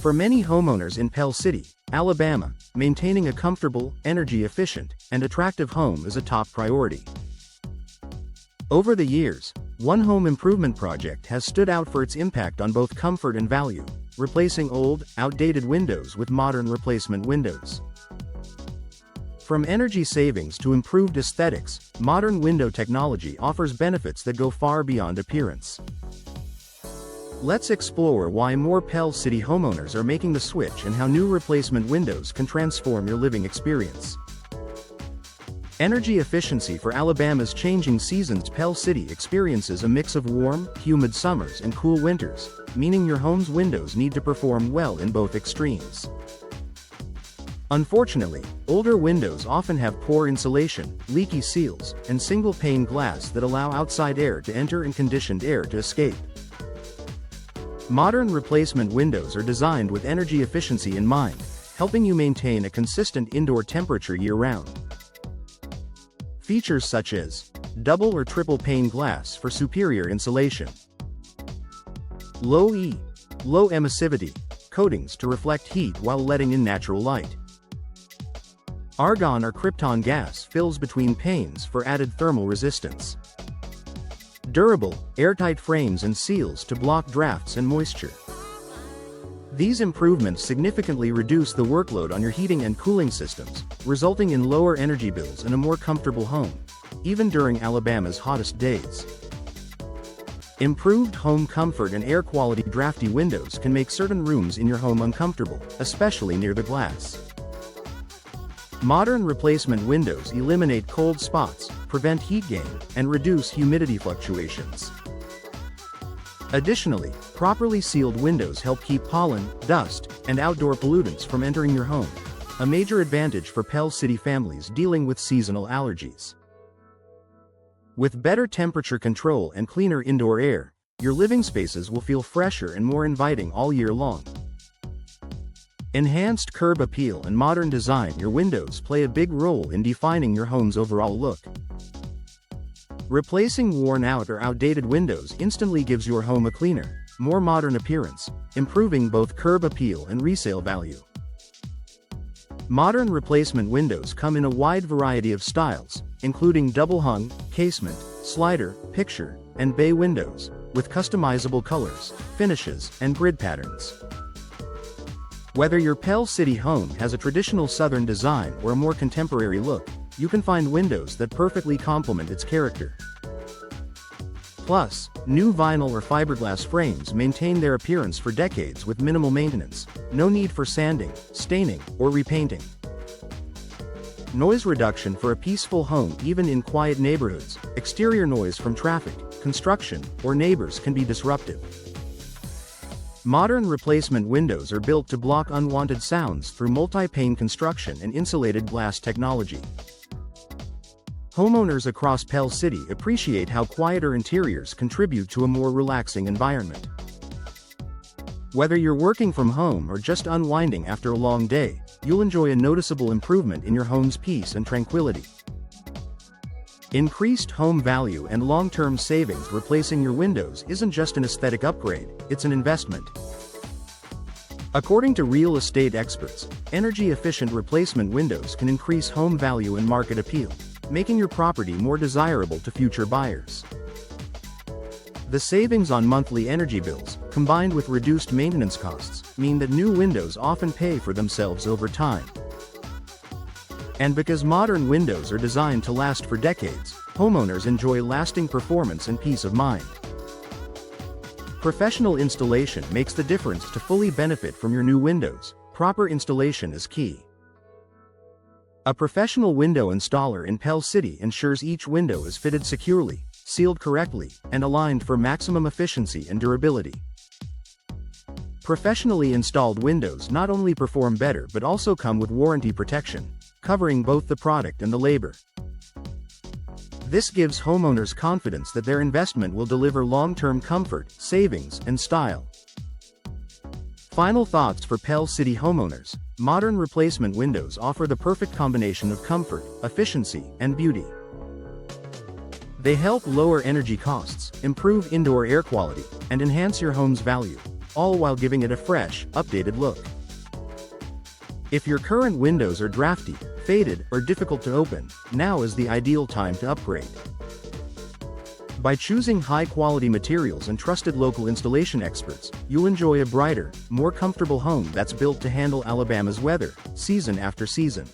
For many homeowners in Pell City, Alabama, maintaining a comfortable, energy-efficient, and attractive home is a top priority. Over the years, one home improvement project has stood out for its impact on both comfort and value, replacing old, outdated windows with modern replacement windows. From energy savings to improved aesthetics, modern window technology offers benefits that go far beyond appearance. Let's explore why more Pell City homeowners are making the switch and how new replacement windows can transform your living experience. Energy efficiency. For Alabama's changing seasons, Pell City experiences a mix of warm, humid summers and cool winters, meaning your home's windows need to perform well in both extremes. Unfortunately, older windows often have poor insulation, leaky seals, and single-pane glass that allow outside air to enter and conditioned air to escape. Modern replacement windows are designed with energy efficiency in mind, helping you maintain a consistent indoor temperature year-round. Features such as double or triple pane glass for superior insulation, low emissivity coatings to reflect heat while letting in natural light, argon or krypton gas fills between panes for added thermal resistance, durable, airtight frames and seals to block drafts and moisture. These improvements significantly reduce the workload on your heating and cooling systems, resulting in lower energy bills and a more comfortable home, even during Alabama's hottest days. Improved home comfort and air quality. Drafty windows can make certain rooms in your home uncomfortable, especially near the glass. Modern replacement windows eliminate cold spots, prevent heat gain, and reduce humidity fluctuations. Additionally, properly sealed windows help keep pollen, dust, and outdoor pollutants from entering your home, a major advantage for Pell City families dealing with seasonal allergies. With better temperature control and cleaner indoor air, your living spaces will feel fresher and more inviting all year long. Enhanced curb appeal and modern design. Your windows play a big role in defining your home's overall look. Replacing worn-out or outdated windows instantly gives your home a cleaner, more modern appearance, improving both curb appeal and resale value. Modern replacement windows come in a wide variety of styles, including double-hung, casement, slider, picture, and bay windows, with customizable colors, finishes, and grid patterns. Whether your Pell City home has a traditional southern design or a more contemporary look, you can find windows that perfectly complement its character. Plus, new vinyl or fiberglass frames maintain their appearance for decades with minimal maintenance, no need for sanding, staining, or repainting. Noise reduction. For a peaceful home even in quiet neighborhoods, exterior noise from traffic, construction, or neighbors can be disruptive. Modern replacement windows are built to block unwanted sounds through multi-pane construction and insulated glass technology. Homeowners across Pell City appreciate how quieter interiors contribute to a more relaxing environment. Whether you're working from home or just unwinding after a long day, you'll enjoy a noticeable improvement in your home's peace and tranquility. Increased home value and long-term savings. Replacing your windows isn't just an aesthetic upgrade, it's an investment. According to real estate experts, energy-efficient replacement windows can increase home value and market appeal, making your property more desirable to future buyers. The savings on monthly energy bills, combined with reduced maintenance costs, mean that new windows often pay for themselves over time. And because modern windows are designed to last for decades, homeowners enjoy lasting performance and peace of mind. Professional installation makes the difference. To fully benefit from your new windows, proper installation is key. A professional window installer in Pell City ensures each window is fitted securely, sealed correctly, and aligned for maximum efficiency and durability. Professionally installed windows not only perform better but also come with warranty protection, covering both the product and the labor. This gives homeowners confidence that their investment will deliver long-term comfort, savings, and style. Final thoughts for Pell City homeowners. Modern replacement windows offer the perfect combination of comfort, efficiency, and beauty. They help lower energy costs, improve indoor air quality, and enhance your home's value, all while giving it a fresh, updated look. If your current windows are drafty, faded, or difficult to open, now is the ideal time to upgrade. By choosing high-quality materials and trusted local installation experts, you'll enjoy a brighter, more comfortable home that's built to handle Alabama's weather, season after season.